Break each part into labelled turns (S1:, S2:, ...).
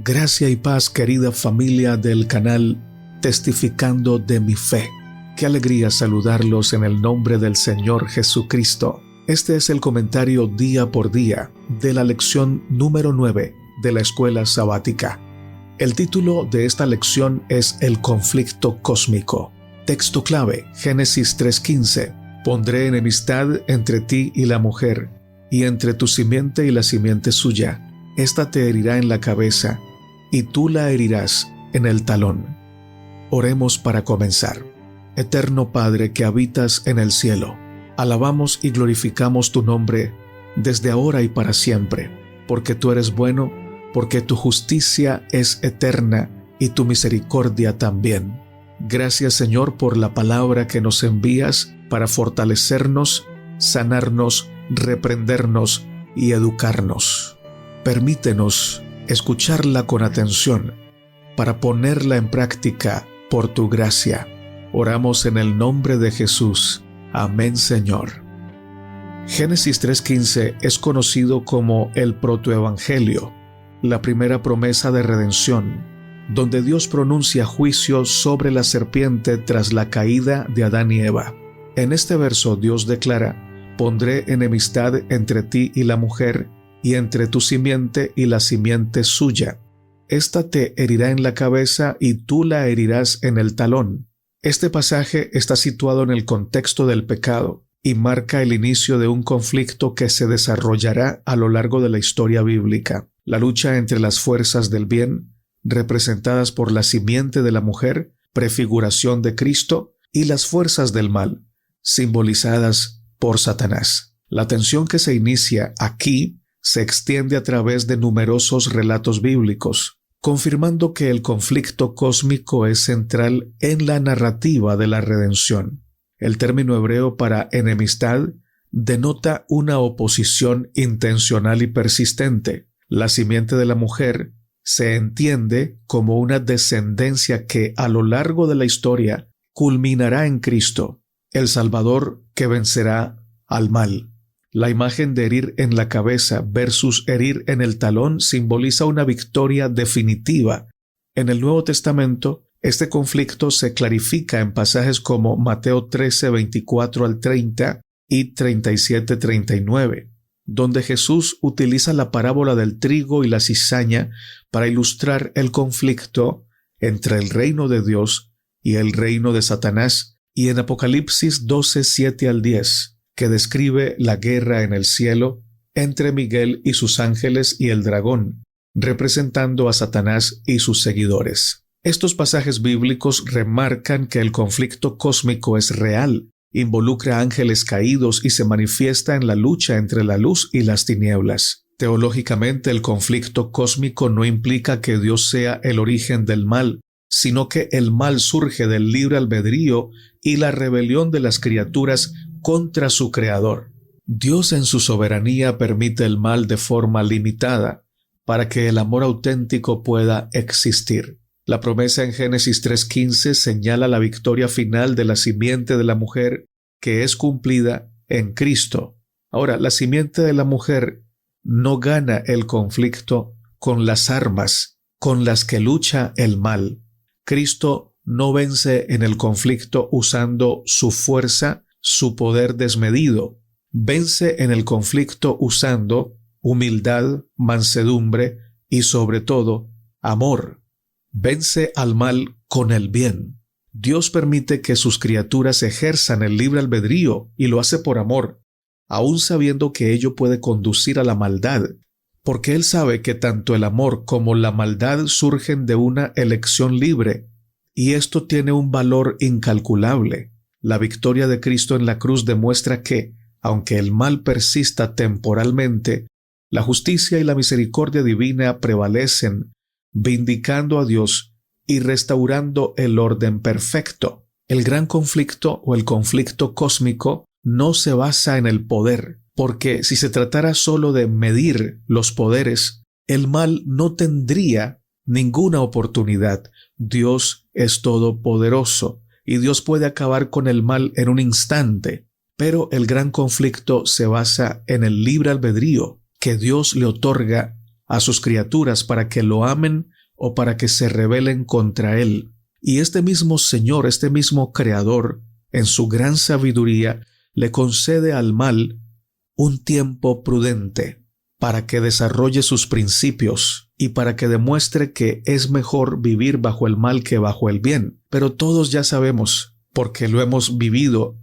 S1: Gracia y paz, querida familia del canal Testificando de mi Fe. Qué alegría saludarlos en el nombre del Señor Jesucristo. Este es el comentario día por día de la lección número 9 de la escuela sabática. El título de esta lección es El conflicto cósmico. Texto clave, Génesis 3:15. Pondré enemistad entre ti y la mujer, y entre tu simiente y la simiente suya. Esta te herirá en la cabeza, y tú la herirás en el talón. Oremos para comenzar. Eterno Padre que habitas en el cielo, alabamos y glorificamos tu nombre desde ahora y para siempre, porque tú eres bueno, porque tu justicia es eterna y tu misericordia también. Gracias, Señor, por la palabra que nos envías para fortalecernos, sanarnos, reprendernos y educarnos. Permítenos escucharla con atención para ponerla en práctica por tu gracia. Oramos en el nombre de Jesús. Amén, Señor. Génesis 3:15 es conocido como el protoevangelio, la primera promesa de redención, donde Dios pronuncia juicio sobre la serpiente tras la caída de Adán y Eva. En este verso Dios declara: pondré enemistad entre ti y la mujer, y entre tu simiente y la simiente suya. Esta te herirá en la cabeza y tú la herirás en el talón. Este pasaje está situado en el contexto del pecado y marca el inicio de un conflicto que se desarrollará a lo largo de la historia bíblica. La lucha entre las fuerzas del bien, representadas por la simiente de la mujer, prefiguración de Cristo, y las fuerzas del mal, simbolizadas por Satanás. La tensión que se inicia aquí se extiende a través de numerosos relatos bíblicos, confirmando que el conflicto cósmico es central en la narrativa de la redención. El término hebreo para enemistad denota una oposición intencional y persistente. La simiente de la mujer se entiende como una descendencia que a lo largo de la historia culminará en Cristo, el Salvador que vencerá al mal. La imagen de herir en la cabeza versus herir en el talón simboliza una victoria definitiva. En el Nuevo Testamento, este conflicto se clarifica en pasajes como Mateo 13, 24 al 30 y 37, 39, donde Jesús utiliza la parábola del trigo y la cizaña para ilustrar el conflicto entre el reino de Dios y el reino de Satanás, y en Apocalipsis 12, 7 al 10, que describe la guerra en el cielo entre Miguel y sus ángeles y el dragón, representando a Satanás y sus seguidores. Estos pasajes bíblicos remarcan que el conflicto cósmico es real, involucra ángeles caídos y se manifiesta en la lucha entre la luz y las tinieblas. Teológicamente, el conflicto cósmico no implica que Dios sea el origen del mal, sino que el mal surge del libre albedrío y la rebelión de las criaturas contra su creador. Dios en su soberanía permite el mal de forma limitada para que el amor auténtico pueda existir. La promesa en Génesis 3:15 señala la victoria final de la simiente de la mujer que es cumplida en Cristo. Ahora, la simiente de la mujer no gana el conflicto con las armas con las que lucha el mal. Cristo no vence en el conflicto usando su fuerza, su poder desmedido. Vence en el conflicto usando humildad, mansedumbre y sobre todo amor. Vence al mal con el bien. Dios permite que sus criaturas ejerzan el libre albedrío y lo hace por amor, aun sabiendo que ello puede conducir a la maldad, porque Él sabe que tanto el amor como la maldad surgen de una elección libre, y esto tiene un valor incalculable. La victoria de Cristo en la cruz demuestra que, aunque el mal persista temporalmente, la justicia y la misericordia divina prevalecen, vindicando a Dios y restaurando el orden perfecto. El gran conflicto o el conflicto cósmico no se basa en el poder, porque si se tratara solo de medir los poderes, el mal no tendría ninguna oportunidad. Dios es todopoderoso y Dios puede acabar con el mal en un instante, pero el gran conflicto se basa en el libre albedrío que Dios le otorga a sus criaturas para que lo amen o para que se rebelen contra Él. Y este mismo Señor, este mismo Creador, en su gran sabiduría, le concede al mal un tiempo prudente para que desarrolle sus principios y para que demuestre que es mejor vivir bajo el mal que bajo el bien. Pero todos ya sabemos, porque lo hemos vivido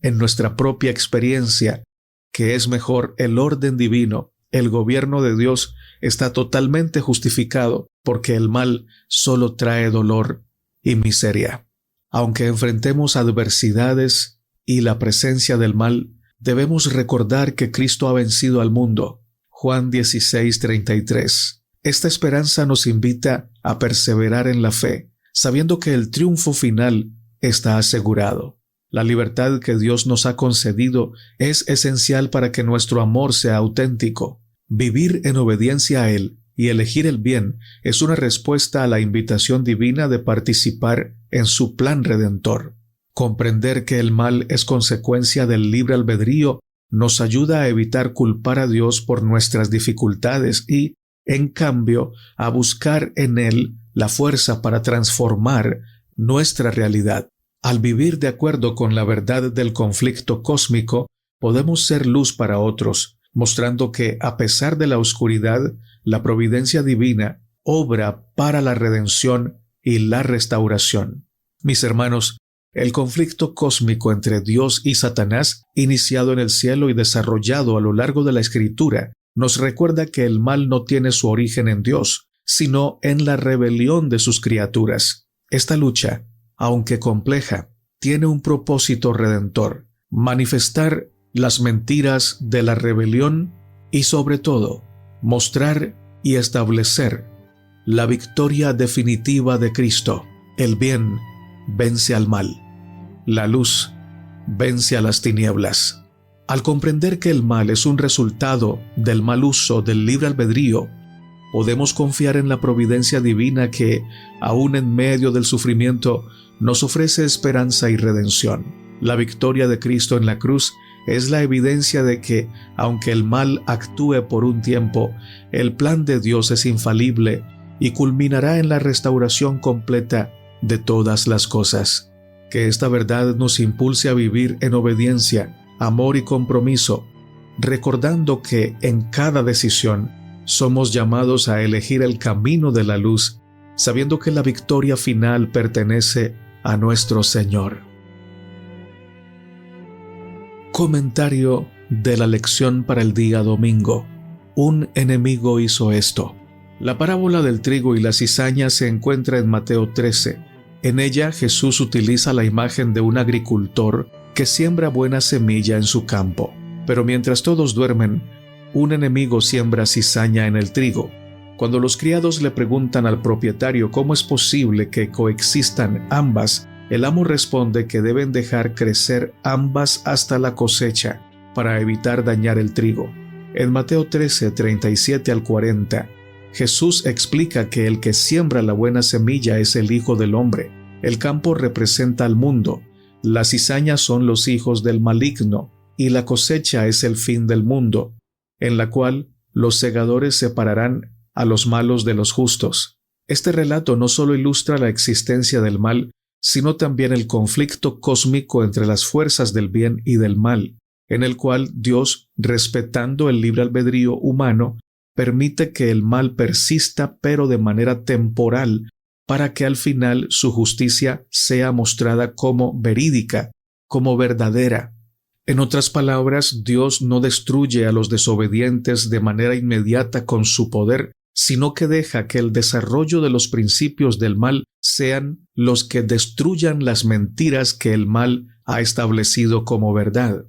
S1: en nuestra propia experiencia, que es mejor el orden divino. El gobierno de Dios está totalmente justificado porque el mal solo trae dolor y miseria. Aunque enfrentemos adversidades y la presencia del mal, debemos recordar que Cristo ha vencido al mundo. Juan 16:33. Esta esperanza nos invita a perseverar en la fe, sabiendo que el triunfo final está asegurado. La libertad que Dios nos ha concedido es esencial para que nuestro amor sea auténtico. Vivir en obediencia a Él y elegir el bien es una respuesta a la invitación divina de participar en su plan redentor. Comprender que el mal es consecuencia del libre albedrío nos ayuda a evitar culpar a Dios por nuestras dificultades y, en cambio, a buscar en Él la fuerza para transformar nuestra realidad. Al vivir de acuerdo con la verdad del conflicto cósmico, podemos ser luz para otros, mostrando que, a pesar de la oscuridad, la providencia divina obra para la redención y la restauración. Mis hermanos, el conflicto cósmico entre Dios y Satanás, iniciado en el cielo y desarrollado a lo largo de la Escritura, nos recuerda que el mal no tiene su origen en Dios, sino en la rebelión de sus criaturas. Esta lucha, aunque compleja, tiene un propósito redentor: manifestar las mentiras de la rebelión y, sobre todo, mostrar y establecer la victoria definitiva de Cristo. El bien vence al mal. La luz vence a las tinieblas. Al comprender que el mal es un resultado del mal uso del libre albedrío, podemos confiar en la providencia divina que, aun en medio del sufrimiento, nos ofrece esperanza y redención. La victoria de Cristo en la cruz es la evidencia de que, aunque el mal actúe por un tiempo, el plan de Dios es infalible y culminará en la restauración completa de todas las cosas. Que esta verdad nos impulse a vivir en obediencia, amor y compromiso, recordando que en cada decisión somos llamados a elegir el camino de la luz, sabiendo que la victoria final pertenece a nuestro Señor. Comentario de la lección para el día domingo. Un enemigo hizo esto. La parábola del trigo y la cizaña se encuentra en Mateo 13. En ella Jesús utiliza la imagen de un agricultor que siembra buena semilla en su campo. Pero mientras todos duermen, un enemigo siembra cizaña en el trigo. Cuando los criados le preguntan al propietario cómo es posible que coexistan ambas, el amo responde que deben dejar crecer ambas hasta la cosecha para evitar dañar el trigo. En Mateo 13, 37 al 40, Jesús explica que el que siembra la buena semilla es el Hijo del Hombre. El campo representa al mundo, las cizañas son los hijos del maligno, y la cosecha es el fin del mundo, en la cual los segadores separarán a los malos de los justos. Este relato no solo ilustra la existencia del mal, sino también el conflicto cósmico entre las fuerzas del bien y del mal, en el cual Dios, respetando el libre albedrío humano, permite que el mal persista, pero de manera temporal, para que al final su justicia sea mostrada como verídica, como verdadera. En otras palabras, Dios no destruye a los desobedientes de manera inmediata con su poder, sino que deja que el desarrollo de los principios del mal sean los que destruyan las mentiras que el mal ha establecido como verdad.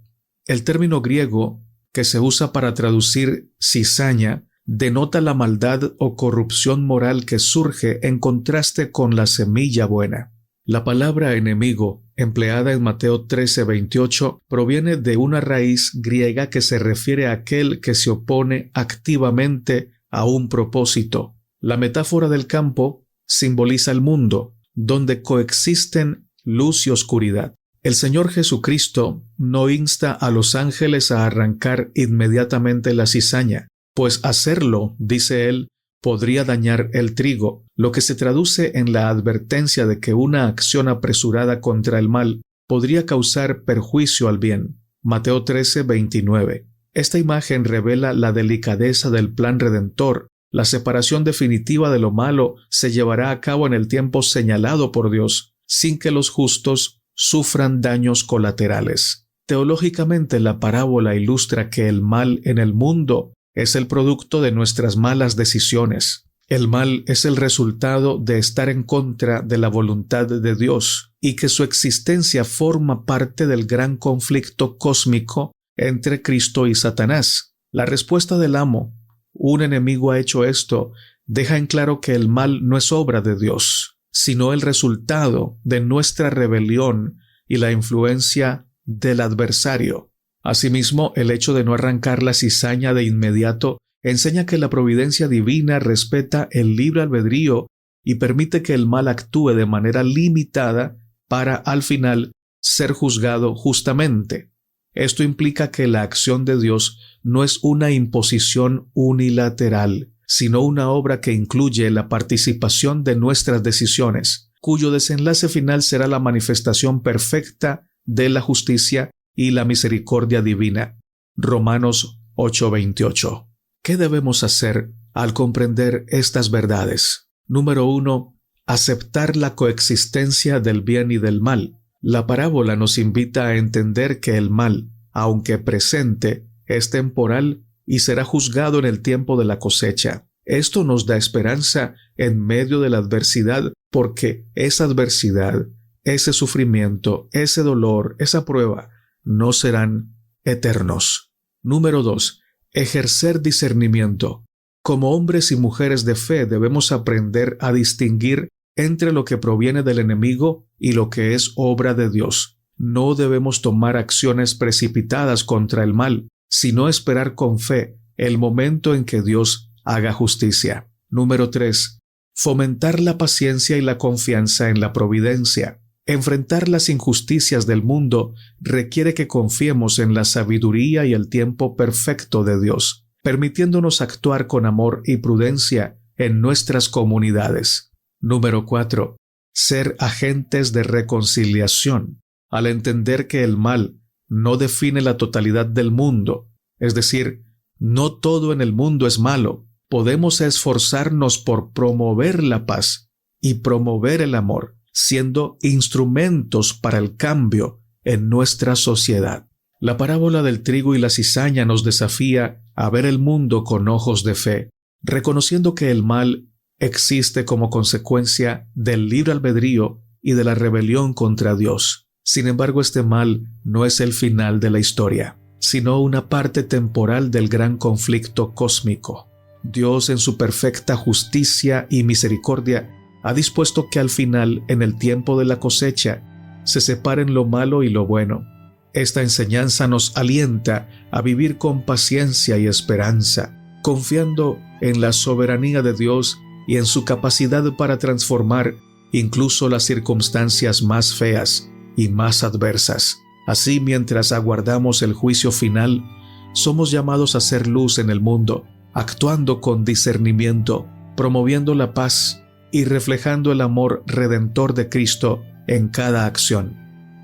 S1: El término griego que se usa para traducir cizaña denota la maldad o corrupción moral que surge en contraste con la semilla buena. La palabra enemigo, empleada en Mateo 13:28, proviene de una raíz griega que se refiere a aquel que se opone activamente a un propósito. La metáfora del campo simboliza el mundo, donde coexisten luz y oscuridad. El Señor Jesucristo no insta a los ángeles a arrancar inmediatamente la cizaña, pues hacerlo, dice él, podría dañar el trigo, lo que se traduce en la advertencia de que una acción apresurada contra el mal podría causar perjuicio al bien. Mateo 13:29. Esta imagen revela la delicadeza del plan redentor. La separación definitiva de lo malo se llevará a cabo en el tiempo señalado por Dios, sin que los justos sufran daños colaterales. Teológicamente, la parábola ilustra que el mal en el mundo es el producto de nuestras malas decisiones. El mal es el resultado de estar en contra de la voluntad de Dios y que su existencia forma parte del gran conflicto cósmico entre Cristo y Satanás. La respuesta del amo, un enemigo ha hecho esto, deja en claro que el mal no es obra de Dios, sino el resultado de nuestra rebelión y la influencia del adversario. Asimismo, el hecho de no arrancar la cizaña de inmediato enseña que la providencia divina respeta el libre albedrío y permite que el mal actúe de manera limitada para, al final, ser juzgado justamente. Esto implica que la acción de Dios no es una imposición unilateral, sino una obra que incluye la participación de nuestras decisiones, cuyo desenlace final será la manifestación perfecta de la justicia y la misericordia divina. Romanos 8:28. ¿Qué debemos hacer al comprender estas verdades? Número 1. Aceptar la coexistencia del bien y del mal. La parábola nos invita a entender que el mal, aunque presente, es temporal y será juzgado en el tiempo de la cosecha. Esto nos da esperanza en medio de la adversidad, porque esa adversidad, ese sufrimiento, ese dolor, esa prueba, no serán eternos. Número 2. Ejercer discernimiento. Como hombres y mujeres de fe debemos aprender a distinguir entre lo que proviene del enemigo y lo que es obra de Dios. No debemos tomar acciones precipitadas contra el mal, sino esperar con fe el momento en que Dios haga justicia. Número 3. Fomentar la paciencia y la confianza en la providencia. Enfrentar las injusticias del mundo requiere que confiemos en la sabiduría y el tiempo perfecto de Dios, permitiéndonos actuar con amor y prudencia en nuestras comunidades. Número 4. Ser agentes de reconciliación. Al entender que el mal no define la totalidad del mundo, es decir, no todo en el mundo es malo, podemos esforzarnos por promover la paz y promover el amor, siendo instrumentos para el cambio en nuestra sociedad. La parábola del trigo y la cizaña nos desafía a ver el mundo con ojos de fe, reconociendo que el mal existe como consecuencia del libre albedrío y de la rebelión contra Dios. Sin embargo, este mal no es el final de la historia, sino una parte temporal del gran conflicto cósmico. Dios, en su perfecta justicia y misericordia, ha dispuesto que al final, en el tiempo de la cosecha, se separen lo malo y lo bueno. Esta enseñanza nos alienta a vivir con paciencia y esperanza, confiando en la soberanía de Dios y en su capacidad para transformar incluso las circunstancias más feas y más adversas. Así, mientras aguardamos el juicio final, somos llamados a ser luz en el mundo, actuando con discernimiento, promoviendo la paz y reflejando el amor redentor de Cristo en cada acción.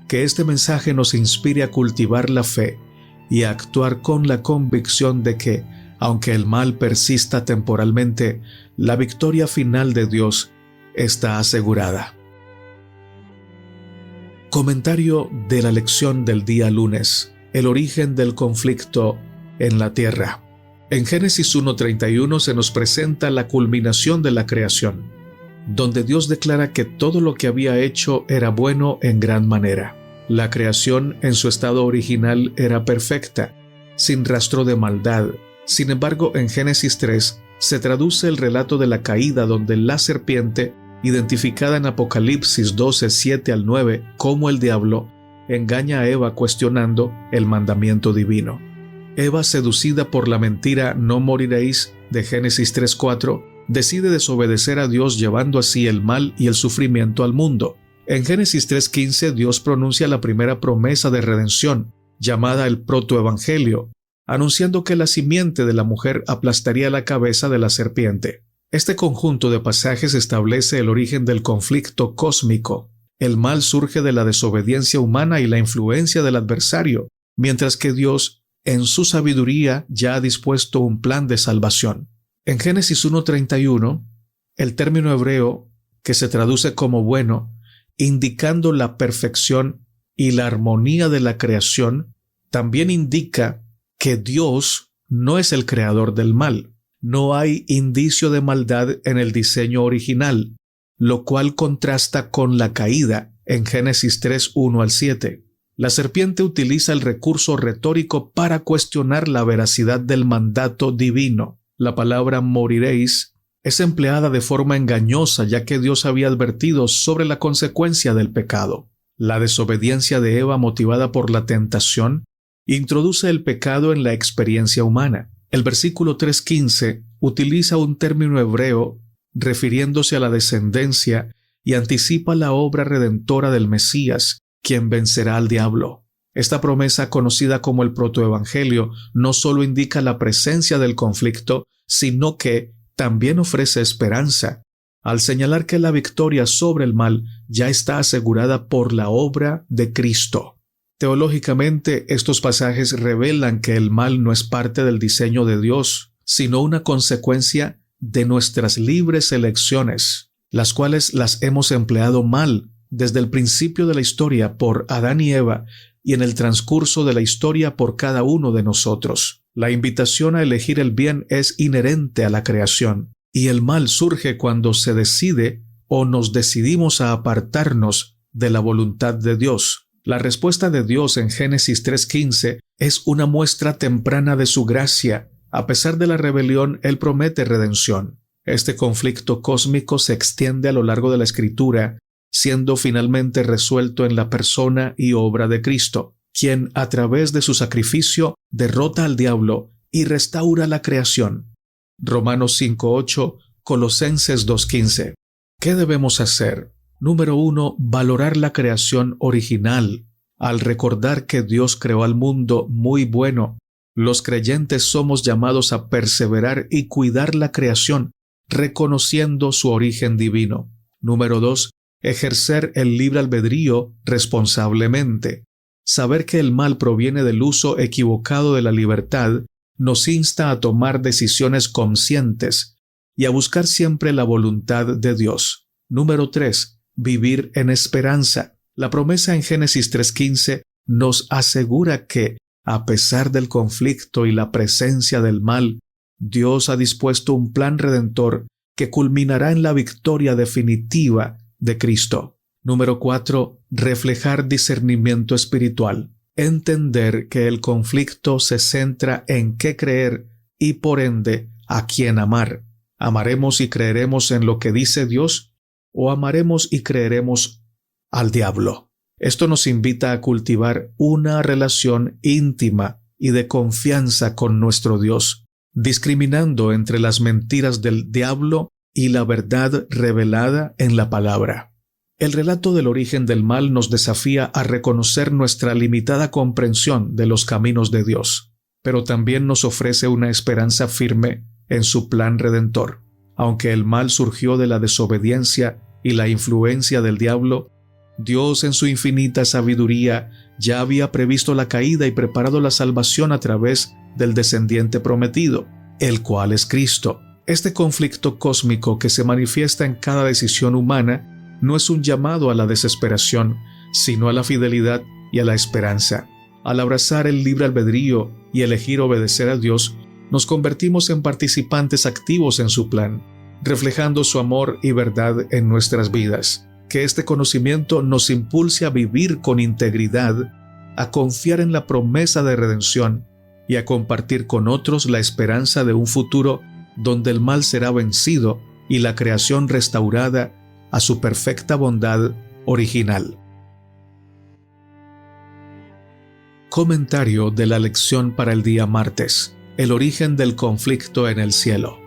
S1: Que este mensaje nos inspire a cultivar la fe y a actuar con la convicción de que, aunque el mal persista temporalmente, la victoria final de Dios está asegurada. Comentario de la lección del día lunes: el origen del conflicto en la tierra. En Génesis 1:31 se nos presenta la culminación de la creación, donde Dios declara que todo lo que había hecho era bueno en gran manera. La creación en su estado original era perfecta, sin rastro de maldad. Sin embargo, en Génesis 3 se traduce el relato de la caída, donde la serpiente, identificada en Apocalipsis 12:7-9 como el diablo, engaña a Eva cuestionando el mandamiento divino. Eva, seducida por la mentira "no moriréis" de Génesis 3:4, decide desobedecer a Dios, llevando así el mal y el sufrimiento al mundo. En Génesis 3:15 Dios pronuncia la primera promesa de redención, llamada el protoevangelio, anunciando que la simiente de la mujer aplastaría la cabeza de la serpiente. Este conjunto de pasajes establece el origen del conflicto cósmico. El mal surge de la desobediencia humana y la influencia del adversario, mientras que Dios, en su sabiduría, ya ha dispuesto un plan de salvación. En Génesis 1:31, el término hebreo, que se traduce como bueno, indicando la perfección y la armonía de la creación, también indica que Dios no es el creador del mal. No hay indicio de maldad en el diseño original, lo cual contrasta con la caída en Génesis 3:1-7. La serpiente utiliza el recurso retórico para cuestionar la veracidad del mandato divino. La palabra moriréis es empleada de forma engañosa, ya que Dios había advertido sobre la consecuencia del pecado. La desobediencia de Eva, motivada por la tentación, introduce el pecado en la experiencia humana. El versículo 3:15 utiliza un término hebreo refiriéndose a la descendencia y anticipa la obra redentora del Mesías, quien vencerá al diablo. Esta promesa, conocida como el protoevangelio, no solo indica la presencia del conflicto, sino que también ofrece esperanza, al señalar que la victoria sobre el mal ya está asegurada por la obra de Cristo. Teológicamente, estos pasajes revelan que el mal no es parte del diseño de Dios, sino una consecuencia de nuestras libres elecciones, las cuales las hemos empleado mal desde el principio de la historia por Adán y Eva y en el transcurso de la historia por cada uno de nosotros. La invitación a elegir el bien es inherente a la creación, y el mal surge cuando se decide o nos decidimos a apartarnos de la voluntad de Dios. La respuesta de Dios en Génesis 3:15 es una muestra temprana de su gracia. A pesar de la rebelión, Él promete redención. Este conflicto cósmico se extiende a lo largo de la Escritura, siendo finalmente resuelto en la persona y obra de Cristo, quien a través de su sacrificio derrota al diablo y restaura la creación. Romanos 5:8, Colosenses 2:15. ¿Qué debemos hacer? Número 1. Valorar la creación original. Al recordar que Dios creó al mundo muy bueno, los creyentes somos llamados a perseverar y cuidar la creación, reconociendo su origen divino. Número 2. Ejercer el libre albedrío responsablemente. Saber que el mal proviene del uso equivocado de la libertad nos insta a tomar decisiones conscientes y a buscar siempre la voluntad de Dios. Número 3. Vivir en esperanza. La promesa en Génesis 3:15 nos asegura que, a pesar del conflicto y la presencia del mal, Dios ha dispuesto un plan redentor que culminará en la victoria definitiva de Cristo. Número 4. Reflejar discernimiento espiritual. Entender que el conflicto se centra en qué creer y, por ende, a quién amar. ¿Amaremos y creeremos en lo que dice Dios o amaremos y creeremos al diablo? Esto nos invita a cultivar una relación íntima y de confianza con nuestro Dios, discriminando entre las mentiras del diablo y la verdad revelada en la palabra. El relato del origen del mal nos desafía a reconocer nuestra limitada comprensión de los caminos de Dios, pero también nos ofrece una esperanza firme en su plan redentor. Aunque el mal surgió de la desobediencia y la influencia del diablo, Dios en su infinita sabiduría ya había previsto la caída y preparado la salvación a través del descendiente prometido, el cual es Cristo. Este conflicto cósmico que se manifiesta en cada decisión humana no es un llamado a la desesperación, sino a la fidelidad y a la esperanza. Al abrazar el libre albedrío y elegir obedecer a Dios, nos convertimos en participantes activos en su plan, reflejando su amor y verdad en nuestras vidas. Que este conocimiento nos impulse a vivir con integridad, a confiar en la promesa de redención y a compartir con otros la esperanza de un futuro donde el mal será vencido y la creación restaurada a su perfecta bondad original. Comentario de la lección para el día martes: el origen del conflicto en el cielo.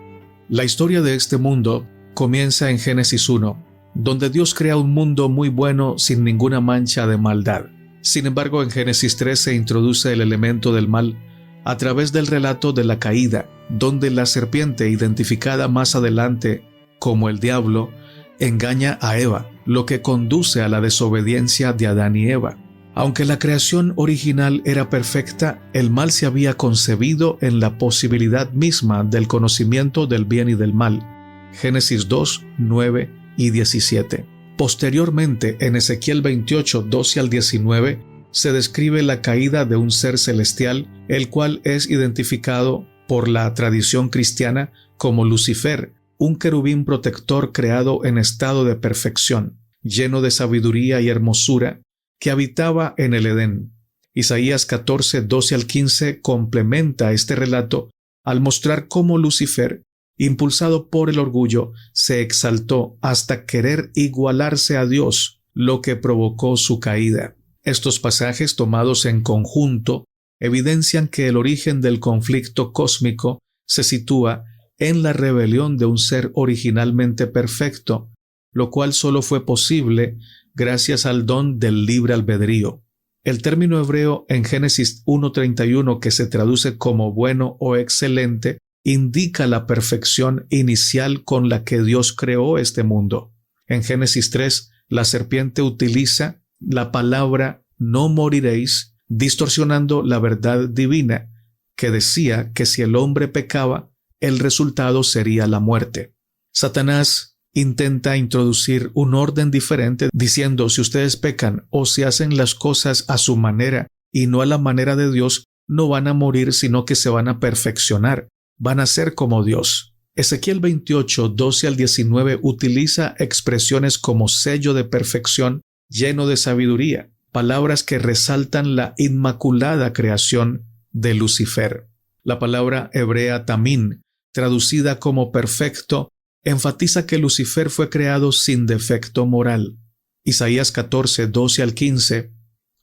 S1: La historia de este mundo comienza en Génesis 1, donde Dios crea un mundo muy bueno sin ninguna mancha de maldad. Sin embargo, en Génesis 3 se introduce el elemento del mal a través del relato de la caída, donde la serpiente, identificada más adelante como el diablo, engaña a Eva, lo que conduce a la desobediencia de Adán y Eva. Aunque la creación original era perfecta, el mal se había concebido en la posibilidad misma del conocimiento del bien y del mal. Génesis 2, 9 y 17. Posteriormente, en Ezequiel 28, 12 al 19, se describe la caída de un ser celestial, el cual es identificado por la tradición cristiana como Lucifer, un querubín protector creado en estado de perfección, lleno de sabiduría y hermosura, que habitaba en el Edén. Isaías 14, 12 al 15 complementa este relato al mostrar cómo Lucifer, impulsado por el orgullo, se exaltó hasta querer igualarse a Dios, lo que provocó su caída. Estos pasajes, tomados en conjunto, evidencian que el origen del conflicto cósmico se sitúa en la rebelión de un ser originalmente perfecto, lo cual solo fue posible gracias al don del libre albedrío. El término hebreo en Génesis 1:31, que se traduce como bueno o excelente, indica la perfección inicial con la que Dios creó este mundo. En Génesis 3, la serpiente utiliza la palabra no moriréis, distorsionando la verdad divina, que decía que si el hombre pecaba, el resultado sería la muerte. Satanás intenta introducir un orden diferente, diciendo: si ustedes pecan o si hacen las cosas a su manera y no a la manera de Dios, no van a morir, sino que se van a perfeccionar, van a ser como Dios. Ezequiel 28, 12 al 19 utiliza expresiones como sello de perfección, lleno de sabiduría, palabras que resaltan la inmaculada creación de Lucifer. La palabra hebrea tamín, traducida como perfecto, enfatiza que Lucifer fue creado sin defecto moral. Isaías 14, 12 al 15,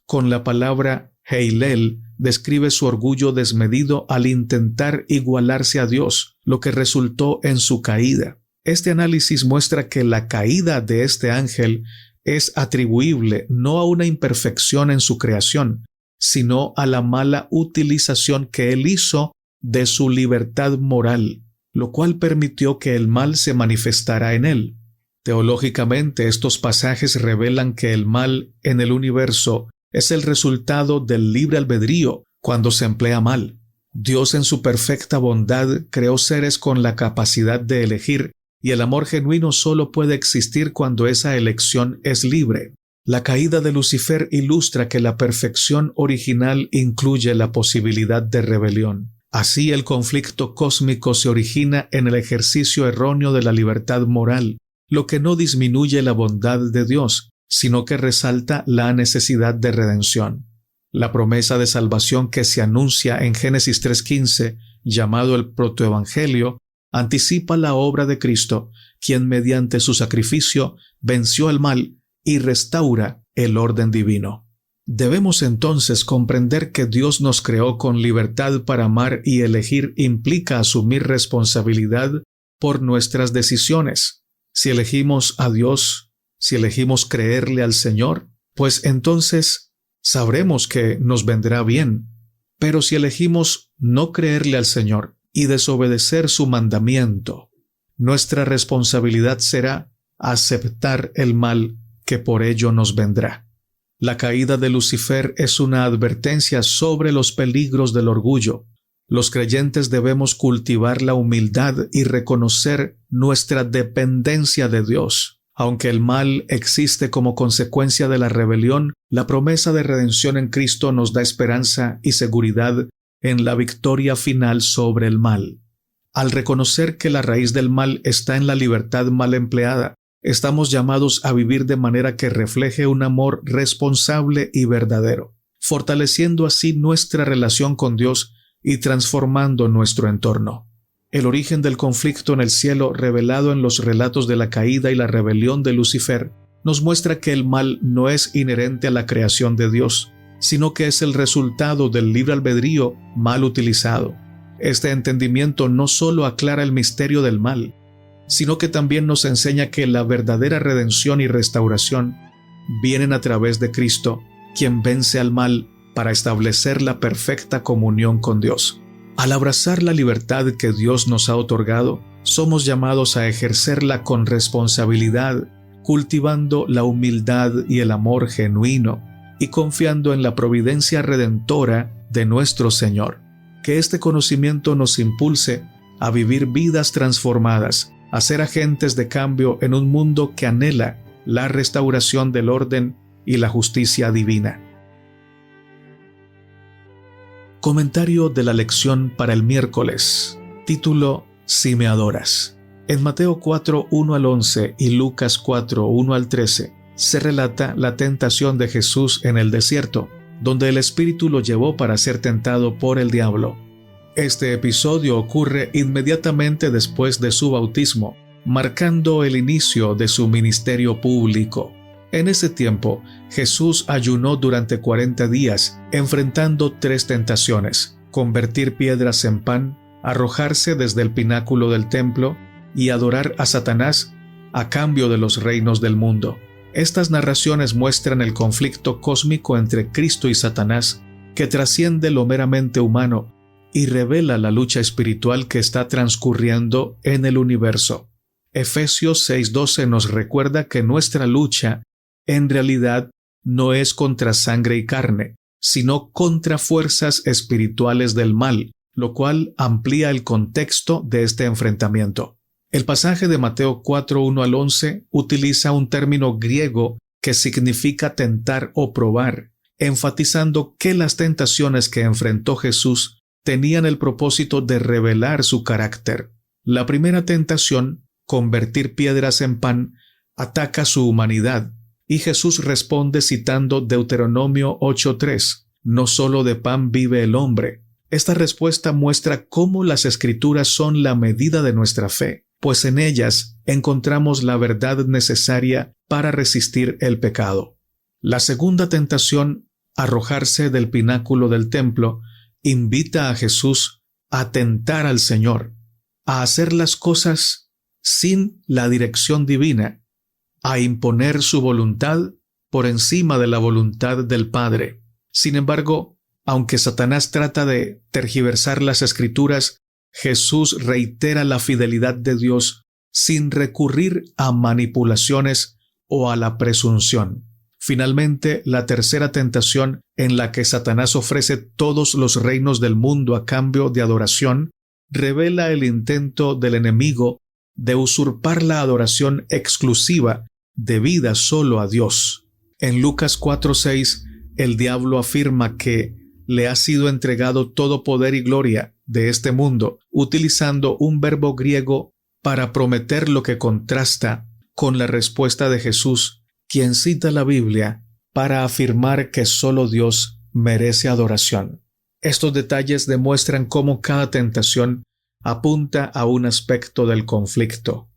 S1: con la palabra heilel, describe su orgullo desmedido al intentar igualarse a Dios, lo que resultó en su caída. Este análisis muestra que la caída de este ángel es atribuible no a una imperfección en su creación, sino a la mala utilización que él hizo de su libertad moral, lo cual permitió que el mal se manifestara en él. Teológicamente, estos pasajes revelan que el mal en el universo es el resultado del libre albedrío cuando se emplea mal. Dios, en su perfecta bondad, creó seres con la capacidad de elegir, y el amor genuino solo puede existir cuando esa elección es libre. La caída de Lucifer ilustra que la perfección original incluye la posibilidad de rebelión. Así, el conflicto cósmico se origina en el ejercicio erróneo de la libertad moral, lo que no disminuye la bondad de Dios, sino que resalta la necesidad de redención. La promesa de salvación que se anuncia en Génesis 3:15, llamado el protoevangelio, anticipa la obra de Cristo, quien mediante su sacrificio venció el mal y restaura el orden divino. Debemos entonces comprender que Dios nos creó con libertad para amar, y elegir implica asumir responsabilidad por nuestras decisiones. Si elegimos a Dios, si elegimos creerle al Señor, pues entonces sabremos que nos vendrá bien. Pero si elegimos no creerle al Señor y desobedecer su mandamiento, nuestra responsabilidad será aceptar el mal que por ello nos vendrá. La caída de Lucifer es una advertencia sobre los peligros del orgullo. Los creyentes debemos cultivar la humildad y reconocer nuestra dependencia de Dios. Aunque el mal existe como consecuencia de la rebelión, la promesa de redención en Cristo nos da esperanza y seguridad en la victoria final sobre el mal. Al reconocer que la raíz del mal está en la libertad mal empleada, estamos llamados a vivir de manera que refleje un amor responsable y verdadero, fortaleciendo así nuestra relación con Dios y transformando nuestro entorno. El origen del conflicto en el cielo, revelado en los relatos de la caída y la rebelión de Lucifer, nos muestra que el mal no es inherente a la creación de Dios, sino que es el resultado del libre albedrío mal utilizado. Este entendimiento no solo aclara el misterio del mal, sino que también nos enseña que la verdadera redención y restauración vienen a través de Cristo, quien vence al mal para establecer la perfecta comunión con Dios. Al abrazar la libertad que Dios nos ha otorgado, somos llamados a ejercerla con responsabilidad, cultivando la humildad y el amor genuino y confiando en la providencia redentora de nuestro Señor. Que este conocimiento nos impulse a vivir vidas transformadas, a ser agentes de cambio en un mundo que anhela la restauración del orden y la justicia divina. Comentario de la lección para el miércoles. Título: Si me adoras. En Mateo 4, 1 al 11 y Lucas 4, 1 al 13 se relata la tentación de Jesús en el desierto, donde el Espíritu lo llevó para ser tentado por el diablo. Este episodio ocurre inmediatamente después de su bautismo, marcando el inicio de su ministerio público. En ese tiempo, Jesús ayunó durante 40 días, enfrentando 3 tentaciones: convertir piedras en pan, arrojarse desde el pináculo del templo y adorar a Satanás a cambio de los reinos del mundo. Estas narraciones muestran el conflicto cósmico entre Cristo y Satanás, que trasciende lo meramente humano y revela la lucha espiritual que está transcurriendo en el universo. Efesios 6:12 nos recuerda que nuestra lucha en realidad no es contra sangre y carne, sino contra fuerzas espirituales del mal, lo cual amplía el contexto de este enfrentamiento. El pasaje de Mateo 4, 1 al 11 utiliza un término griego que significa tentar o probar, enfatizando que las tentaciones que enfrentó Jesús tenían el propósito de revelar su carácter. La primera tentación, convertir piedras en pan, ataca su humanidad, y Jesús responde citando Deuteronomio 8:3, no solo de pan vive el hombre. Esta respuesta muestra cómo las Escrituras son la medida de nuestra fe, pues en ellas encontramos la verdad necesaria para resistir el pecado. La segunda tentación, arrojarse del pináculo del templo, invita a Jesús a tentar al Señor, a hacer las cosas sin la dirección divina, a imponer su voluntad por encima de la voluntad del Padre. Sin embargo, aunque Satanás trata de tergiversar las Escrituras, Jesús reitera la fidelidad de Dios sin recurrir a manipulaciones o a la presunción. Finalmente, la tercera tentación, en la que Satanás ofrece todos los reinos del mundo a cambio de adoración, revela el intento del enemigo de usurpar la adoración exclusiva debida solo a Dios. En Lucas 4:6, el diablo afirma que le ha sido entregado todo poder y gloria de este mundo, utilizando un verbo griego para prometer lo que contrasta con la respuesta de Jesús, quien cita la Biblia para afirmar que solo Dios merece adoración. Estos detalles demuestran cómo cada tentación apunta a un aspecto del conflicto: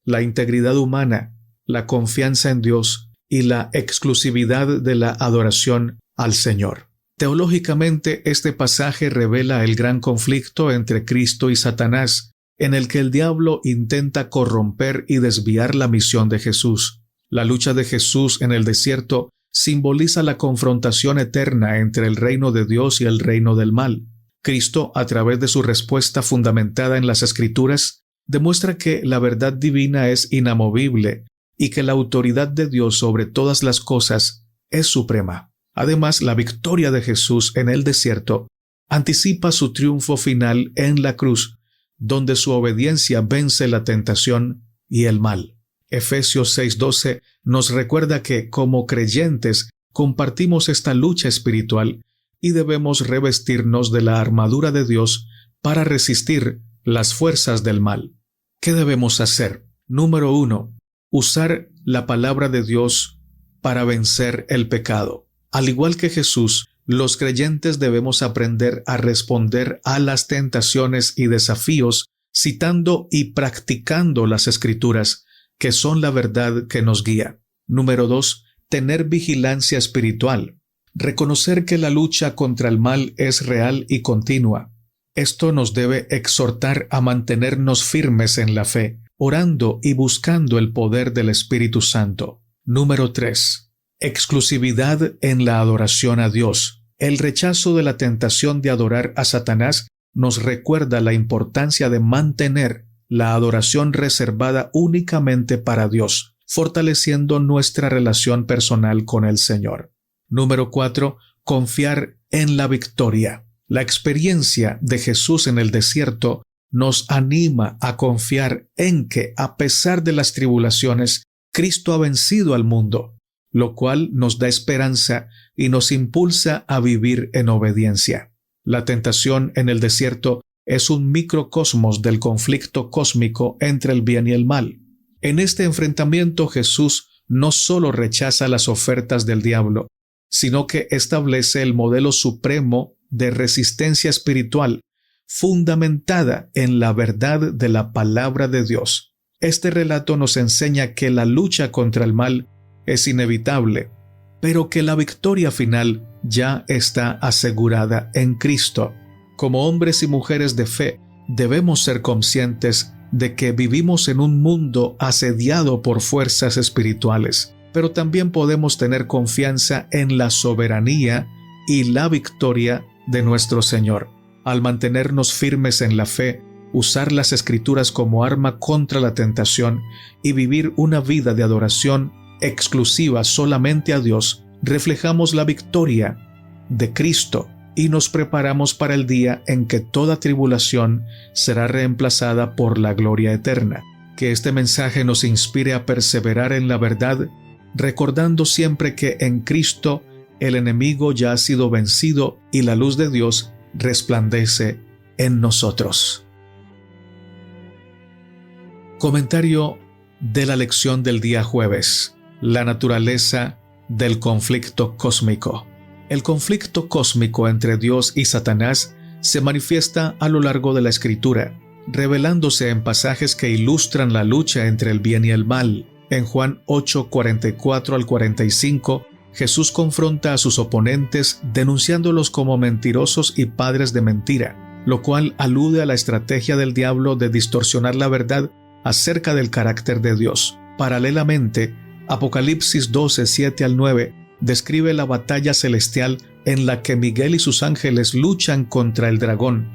S1: la integridad humana, la confianza en Dios y la exclusividad de la adoración al Señor. Teológicamente, este pasaje revela el gran conflicto entre Cristo y Satanás, en el que el diablo intenta corromper y desviar la misión de Jesús. La lucha de Jesús en el desierto simboliza la confrontación eterna entre el reino de Dios y el reino del mal. Cristo, a través de su respuesta fundamentada en las Escrituras, demuestra que la verdad divina es inamovible y que la autoridad de Dios sobre todas las cosas es suprema. Además, la victoria de Jesús en el desierto anticipa su triunfo final en la cruz, donde su obediencia vence la tentación y el mal. Efesios 6:12 nos recuerda que, como creyentes, compartimos esta lucha espiritual y debemos revestirnos de la armadura de Dios para resistir las fuerzas del mal. ¿Qué debemos hacer? Número 1. Usar la palabra de Dios para vencer el pecado. Al igual que Jesús, los creyentes debemos aprender a responder a las tentaciones y desafíos citando y practicando las Escrituras, que son la verdad que nos guía. Número 2. Tener vigilancia espiritual. Reconocer que la lucha contra el mal es real y continua. Esto nos debe exhortar a mantenernos firmes en la fe, orando y buscando el poder del Espíritu Santo. Número 3. Exclusividad en la adoración a Dios. El rechazo de la tentación de adorar a Satanás nos recuerda la importancia de mantener la adoración reservada únicamente para Dios, fortaleciendo nuestra relación personal con el Señor. Número 4. Confiar en la victoria. La experiencia de Jesús en el desierto nos anima a confiar en que, a pesar de las tribulaciones, Cristo ha vencido al mundo, lo cual nos da esperanza y nos impulsa a vivir en obediencia. La tentación en el desierto es un microcosmos del conflicto cósmico entre el bien y el mal. En este enfrentamiento Jesús no solo rechaza las ofertas del diablo, sino que establece el modelo supremo de resistencia espiritual fundamentada en la verdad de la palabra de Dios. Este relato nos enseña que la lucha contra el mal es inevitable, pero que la victoria final ya está asegurada en Cristo. Como hombres y mujeres de fe, debemos ser conscientes de que vivimos en un mundo asediado por fuerzas espirituales, pero también podemos tener confianza en la soberanía y la victoria de nuestro Señor. Al mantenernos firmes en la fe, usar las Escrituras como arma contra la tentación y vivir una vida de adoración exclusiva solamente a Dios, reflejamos la victoria de Cristo y nos preparamos para el día en que toda tribulación será reemplazada por la gloria eterna. Que este mensaje nos inspire a perseverar en la verdad, recordando siempre que en Cristo el enemigo ya ha sido vencido y la luz de Dios resplandece en nosotros. Comentario de la lección del día jueves: la naturaleza del conflicto cósmico. El conflicto cósmico entre Dios y Satanás se manifiesta a lo largo de la Escritura, revelándose en pasajes que ilustran la lucha entre el bien y el mal. En Juan 8, 44 al 45, Jesús confronta a sus oponentes denunciándolos como mentirosos y padres de mentira, lo cual alude a la estrategia del diablo de distorsionar la verdad acerca del carácter de Dios. Paralelamente, Apocalipsis 12, 7 al 9 describe la batalla celestial en la que Miguel y sus ángeles luchan contra el dragón,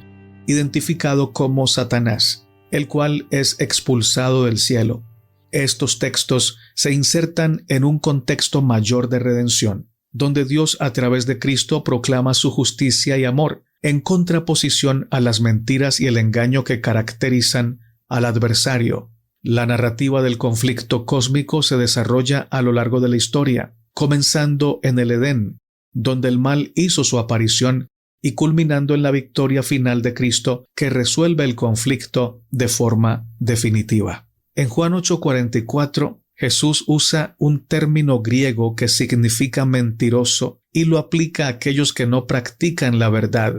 S1: identificado como Satanás, el cual es expulsado del cielo. Estos textos se insertan en un contexto mayor de redención, donde Dios a través de Cristo proclama su justicia y amor, en contraposición a las mentiras y el engaño que caracterizan al adversario. La narrativa del conflicto cósmico se desarrolla a lo largo de la historia, comenzando en el Edén, donde el mal hizo su aparición, y culminando en la victoria final de Cristo que resuelve el conflicto de forma definitiva. En Juan 8:44, Jesús usa un término griego que significa mentiroso y lo aplica a aquellos que no practican la verdad.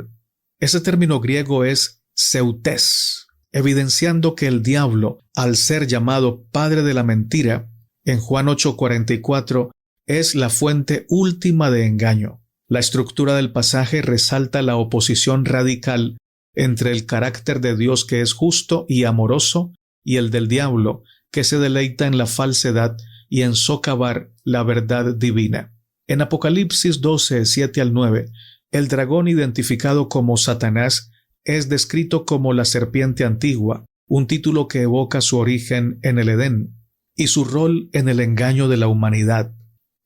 S1: Ese término griego es seutés, evidenciando que el diablo, al ser llamado padre de la mentira, en Juan 8:44, es la fuente última de engaño. La estructura del pasaje resalta la oposición radical entre el carácter de Dios, que es justo y amoroso, y el del diablo, que se deleita en la falsedad y en socavar la verdad divina. En Apocalipsis 12, 7 al 9, el dragón, identificado como Satanás, es descrito como la serpiente antigua, un título que evoca su origen en el Edén y su rol en el engaño de la humanidad.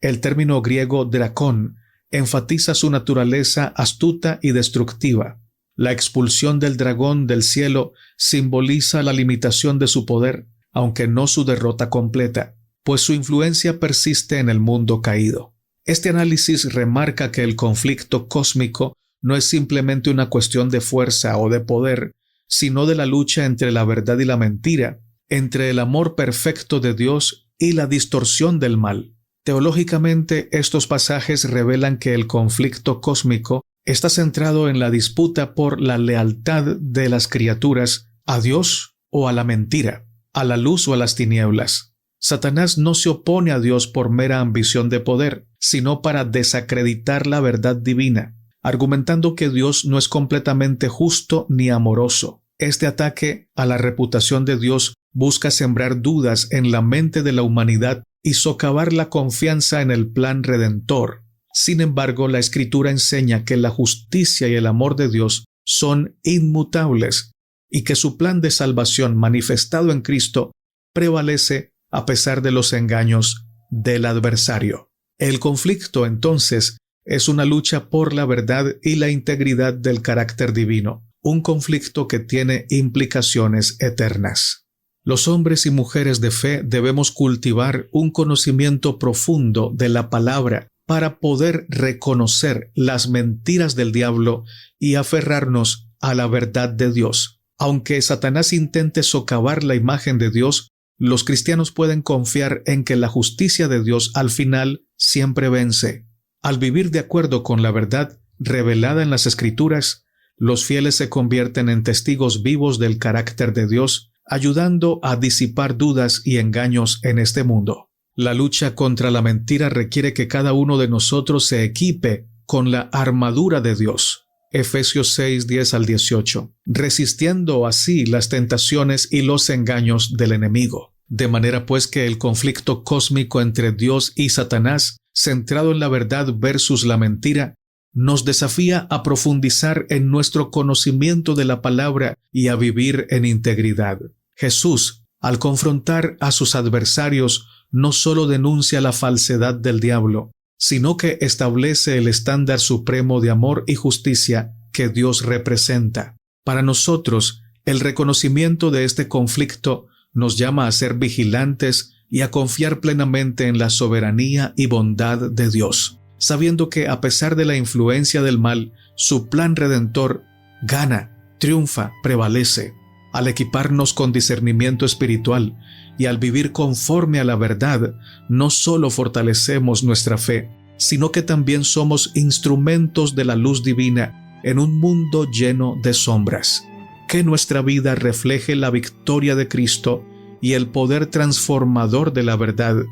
S1: El término griego dracón enfatiza su naturaleza astuta y destructiva. La expulsión del dragón del cielo simboliza la limitación de su poder, aunque no su derrota completa, pues su influencia persiste en el mundo caído. Este análisis remarca que el conflicto cósmico no es simplemente una cuestión de fuerza o de poder, sino de la lucha entre la verdad y la mentira, entre el amor perfecto de Dios y la distorsión del mal. Teológicamente, estos pasajes revelan que el conflicto cósmico está centrado en la disputa por la lealtad de las criaturas a Dios o a la mentira, a la luz o a las tinieblas. Satanás no se opone a Dios por mera ambición de poder, sino para desacreditar la verdad divina, argumentando que Dios no es completamente justo ni amoroso. Este ataque a la reputación de Dios busca sembrar dudas en la mente de la humanidad y socavar la confianza en el plan redentor. Sin embargo, la Escritura enseña que la justicia y el amor de Dios son inmutables y que su plan de salvación manifestado en Cristo prevalece a pesar de los engaños del adversario. El conflicto, entonces, es una lucha por la verdad y la integridad del carácter divino, un conflicto que tiene implicaciones eternas. Los hombres y mujeres de fe debemos cultivar un conocimiento profundo de la palabra para poder reconocer las mentiras del diablo y aferrarnos a la verdad de Dios. Aunque Satanás intente socavar la imagen de Dios, los cristianos pueden confiar en que la justicia de Dios al final siempre vence. Al vivir de acuerdo con la verdad revelada en las Escrituras, los fieles se convierten en testigos vivos del carácter de Dios, ayudando a disipar dudas y engaños en este mundo. La lucha contra la mentira requiere que cada uno de nosotros se equipe con la armadura de Dios. Efesios 6, 10 al 18, resistiendo así las tentaciones y los engaños del enemigo. De manera pues que el conflicto cósmico entre Dios y Satanás, centrado en la verdad versus la mentira, nos desafía a profundizar en nuestro conocimiento de la palabra y a vivir en integridad. Jesús, al confrontar a sus adversarios, no solo denuncia la falsedad del diablo, sino que establece el estándar supremo de amor y justicia que Dios representa. Para nosotros, el reconocimiento de este conflicto nos llama a ser vigilantes y a confiar plenamente en la soberanía y bondad de Dios, sabiendo que a pesar de la influencia del mal, su plan redentor gana, triunfa, prevalece. Al equiparnos con discernimiento espiritual y al vivir conforme a la verdad, no solo fortalecemos nuestra fe, sino que también somos instrumentos de la luz divina en un mundo lleno de sombras. Que nuestra vida refleje la victoria de Cristo y el poder transformador de la verdad,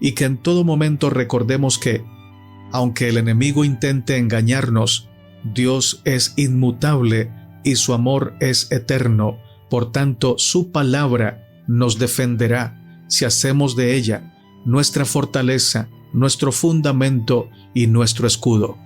S1: y que en todo momento recordemos que, aunque el enemigo intente engañarnos, Dios es inmutable y su amor es eterno. Por tanto, su palabra nos defenderá si hacemos de ella nuestra fortaleza, nuestro fundamento y nuestro escudo.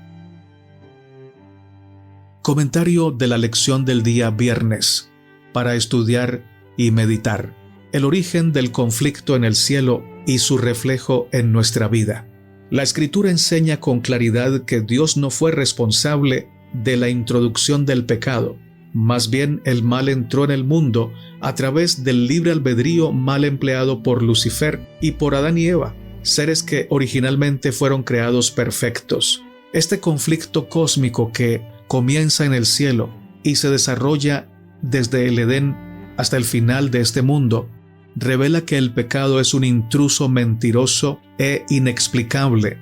S1: Comentario de la lección del día viernes para estudiar y meditar. El origen del conflicto en el cielo y su reflejo en nuestra vida. La Escritura enseña con claridad que Dios no fue responsable de la introducción del pecado. Más bien, el mal entró en el mundo a través del libre albedrío mal empleado por Lucifer y por Adán y Eva, seres que originalmente fueron creados perfectos. Este conflicto cósmico que comienza en el cielo y se desarrolla desde el Edén hasta el final de este mundo, revela que el pecado es un intruso mentiroso e inexplicable,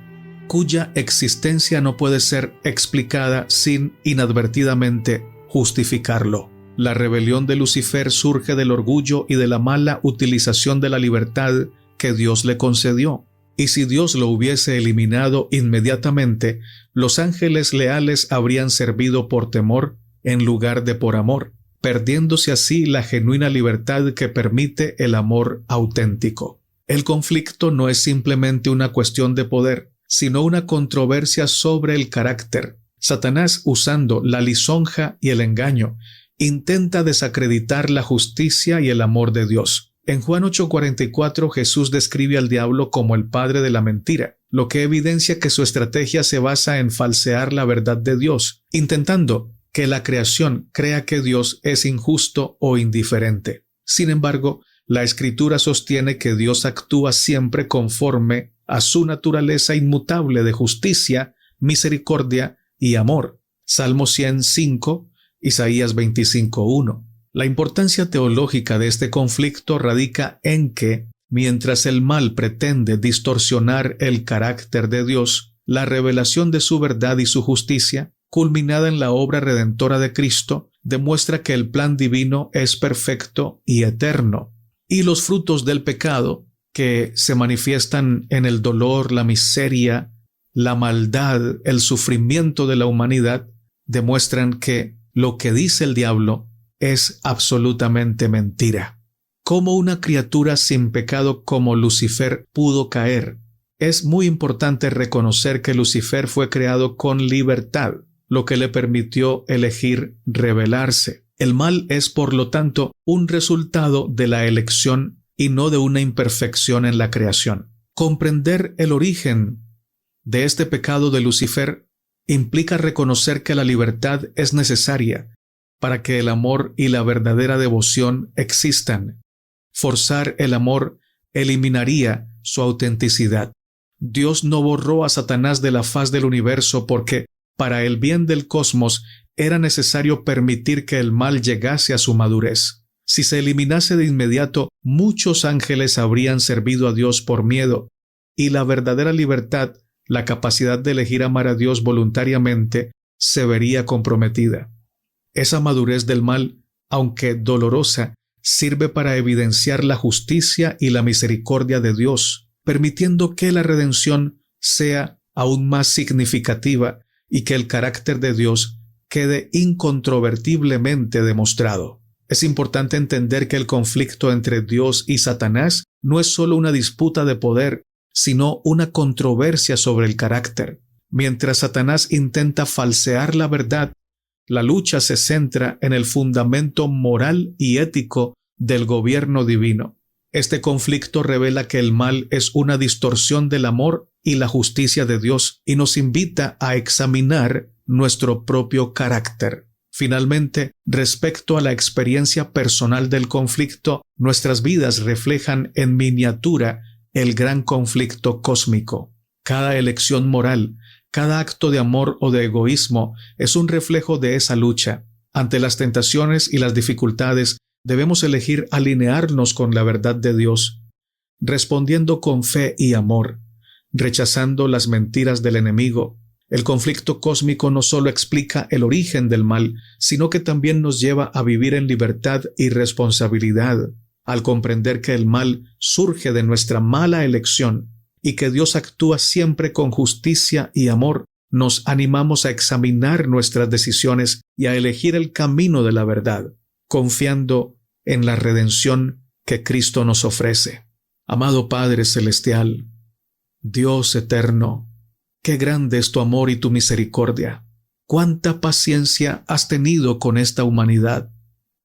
S1: cuya existencia no puede ser explicada sin inadvertidamente justificarlo. La rebelión de Lucifer surge del orgullo y de la mala utilización de la libertad que Dios le concedió. Y si Dios lo hubiese eliminado inmediatamente, los ángeles leales habrían servido por temor en lugar de por amor, perdiéndose así la genuina libertad que permite el amor auténtico. El conflicto no es simplemente una cuestión de poder, sino una controversia sobre el carácter. Satanás, usando la lisonja y el engaño, intenta desacreditar la justicia y el amor de Dios. En Juan 8:44 Jesús describe al diablo como el padre de la mentira, lo que evidencia que su estrategia se basa en falsear la verdad de Dios, intentando que la creación crea que Dios es injusto o indiferente. Sin embargo, la Escritura sostiene que Dios actúa siempre conforme a su naturaleza inmutable de justicia, misericordia y amor. Salmo 105, Isaías 25:1. La importancia teológica de este conflicto radica en que, mientras el mal pretende distorsionar el carácter de Dios, la revelación de su verdad y su justicia, culminada en la obra redentora de Cristo, demuestra que el plan divino es perfecto y eterno, y los frutos del pecado, que se manifiestan en el dolor, la miseria, la maldad, el sufrimiento de la humanidad, demuestran que lo que dice el diablo es absolutamente mentira. ¿Cómo una criatura sin pecado como Lucifer pudo caer? Es muy importante reconocer que Lucifer fue creado con libertad, lo que le permitió elegir rebelarse. El mal es, por lo tanto, un resultado de la elección y no de una imperfección en la creación. Comprender el origen de este pecado de Lucifer implica reconocer que la libertad es necesaria para que el amor y la verdadera devoción existan. Forzar el amor eliminaría su autenticidad. Dios no borró a Satanás de la faz del universo porque, para el bien del cosmos, era necesario permitir que el mal llegase a su madurez. Si se eliminase de inmediato, muchos ángeles habrían servido a Dios por miedo, y la verdadera libertad, la capacidad de elegir amar a Dios voluntariamente, se vería comprometida. Esa madurez del mal, aunque dolorosa, sirve para evidenciar la justicia y la misericordia de Dios, permitiendo que la redención sea aún más significativa y que el carácter de Dios quede incontrovertiblemente demostrado. Es importante entender que el conflicto entre Dios y Satanás no es solo una disputa de poder, sino una controversia sobre el carácter. Mientras Satanás intenta falsear la verdad, la lucha se centra en el fundamento moral y ético del gobierno divino. Este conflicto revela que el mal es una distorsión del amor y la justicia de Dios y nos invita a examinar nuestro propio carácter. Finalmente, respecto a la experiencia personal del conflicto, nuestras vidas reflejan en miniatura el gran conflicto cósmico. Cada elección moral, cada acto de amor o de egoísmo es un reflejo de esa lucha. Ante las tentaciones y las dificultades, debemos elegir alinearnos con la verdad de Dios, respondiendo con fe y amor, rechazando las mentiras del enemigo. El conflicto cósmico no solo explica el origen del mal, sino que también nos lleva a vivir en libertad y responsabilidad, al comprender que el mal surge de nuestra mala elección y que Dios actúa siempre con justicia y amor. Nos animamos a examinar nuestras decisiones y a elegir el camino de la verdad, confiando en la redención que Cristo nos ofrece. Amado Padre Celestial, Dios eterno, qué grande es tu amor y tu misericordia. Cuánta paciencia has tenido con esta humanidad.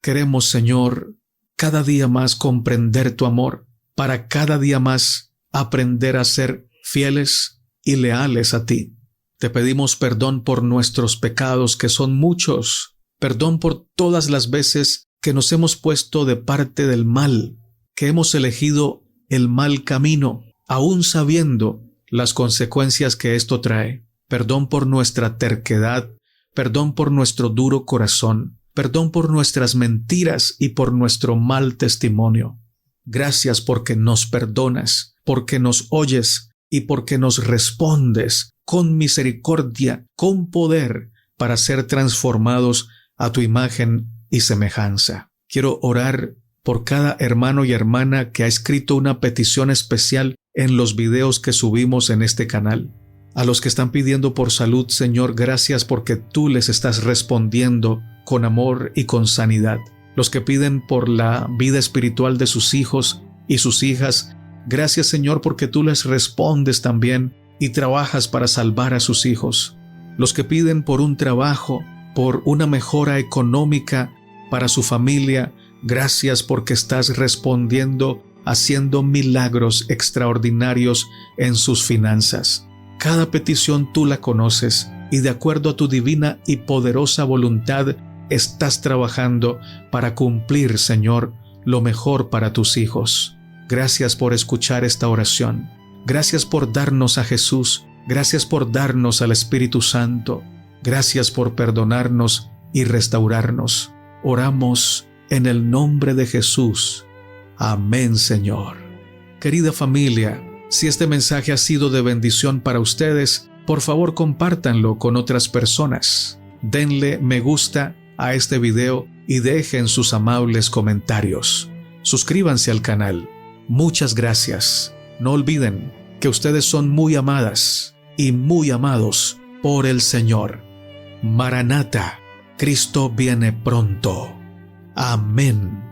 S1: Queremos, Señor, cada día más comprender tu amor, para cada día más aprender a ser fieles y leales a ti. Te pedimos perdón por nuestros pecados, que son muchos. Perdón por todas las veces que nos hemos puesto de parte del mal, que hemos elegido el mal camino, aún sabiendo las consecuencias que esto trae. Perdón por nuestra terquedad, perdón por nuestro duro corazón, perdón por nuestras mentiras y por nuestro mal testimonio. Gracias porque nos perdonas, porque nos oyes y porque nos respondes con misericordia, con poder, para ser transformados a tu imagen y semejanza. Quiero orar por cada hermano y hermana que ha escrito una petición especial en los videos que subimos en este canal. A los que están pidiendo por salud, Señor, gracias porque tú les estás respondiendo con amor y con sanidad. Los que piden por la vida espiritual de sus hijos y sus hijas, gracias, Señor, porque tú les respondes también y trabajas para salvar a sus hijos. Los que piden por un trabajo, por una mejora económica para su familia, gracias porque estás respondiendo, haciendo milagros extraordinarios en sus finanzas. Cada petición tú la conoces y de acuerdo a tu divina y poderosa voluntad estás trabajando para cumplir, Señor, lo mejor para tus hijos. Gracias por escuchar esta oración. Gracias por darnos a Jesús. Gracias por darnos al Espíritu Santo. Gracias por perdonarnos y restaurarnos. Oramos en el nombre de Jesús. Amén, Señor. Querida familia, si este mensaje ha sido de bendición para ustedes, por favor compártanlo con otras personas. Denle me gusta a este video y dejen sus amables comentarios. Suscríbanse al canal. Muchas gracias. No olviden que ustedes son muy amadas y muy amados por el Señor. Maranata, Cristo viene pronto. Amén.